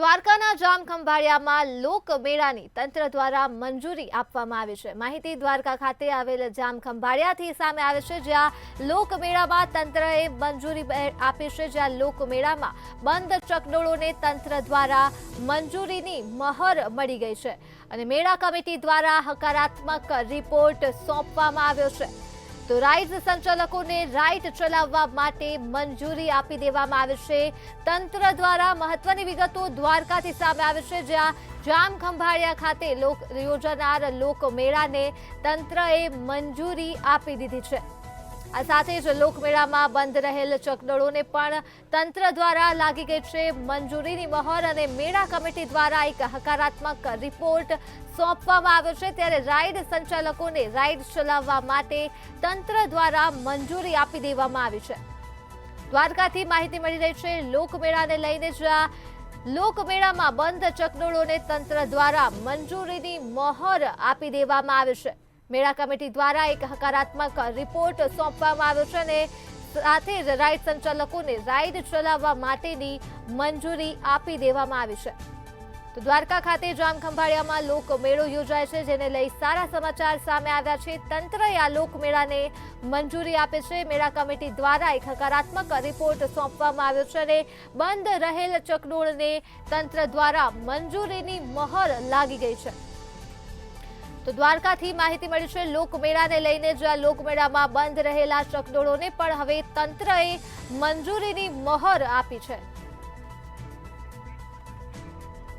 દ્વારકાના જામખંભાળિયામાં લોકમેળાની તંત્ર દ્વારા મંજૂરી આપવામાં આવી છે। માહિતી દ્વારકા ખાતે આવેલ જામખંભાળિયાથી સામે આવે છે, જ્યાં લોકમેળામાં તંત્રએ મંજૂરી આપી છે। જ્યાં લોકમેળામાં બંધ ચકડોળોને તંત્ર દ્વારા મંજૂરીની મહોર મળી ગઈ છે અને મેળા કમિટી દ્વારા હકારાત્મક રિપોર્ટ સોંપવામાં આવ્યો છે। તો રાઇડ સંચાલકોને રાઇડ ચલાવવા માટે મંજૂરી આપી દેવામાં આવી છે। તંત્ર દ્વારા મહત્વની વિગતો દ્વારકાથી સામે આવે છે, જ્યાં જામખંભાળિયા ખાતે યોજાનાર લોકમેળાને તંત્રએ મંજૂરી આપી દીધી છે। આ સાથે જ લોકમેળામાં બંધ રહેલ ચકડોળોને પણ તંત્ર દ્વારા લાગી ગઈ છે મંજૂરીની મહોર અને મેળા કમિટી દ્વારા એક હકારાત્મક રિપોર્ટ સોંપવામાં આવ્યો છે। ત્યારે રાઇડ સંચાલકોને રાઇડ ચલાવવા માટે તંત્ર દ્વારા મંજૂરી આપી દેવામાં આવી છે। દ્વારકાથી માહિતી મળી રહી છે લોકમેળાને લઈને, જ્યાં લોકમેળામાં બંધ ચકડોળોને તંત્ર દ્વારા મંજૂરીની મહોર આપી દેવામાં આવી છે। મેળા કમિટી દ્વારા એક હકારાત્મક રિપોર્ટ સોંપવામાં આવ્યો છે અને સાથે જ રાઇડ સંચાલકોને રાઇડ ચલાવવા માટેની મંજૂરી આપી દેવામાં આવી છે। તો દ્વારકા ખાતે જામખંભાળિયામાં લોકમેળો યોજાય છે, જેને લઈ સારા સમાચાર સામે આવ્યા છે। તંત્રએ આ લોકમેળાને મંજૂરી આપે છે। મેળા કમિટી દ્વારા એક હકારાત્મક રિપોર્ટ સોંપવામાં આવ્યો છે અને બંધ રહેલ ચકડોળને તંત્ર દ્વારા મંજૂરીની મહોર લાગી ગઈ છે। તો દ્વારકાથી માહિતી મળી છે લોકમેળાને લઈને, જ્યાં લોકમેળામાં બંધ રહેલા ચકડોળોને પણ હવે તંત્રએ મંજૂરીની મહોર આપી છે।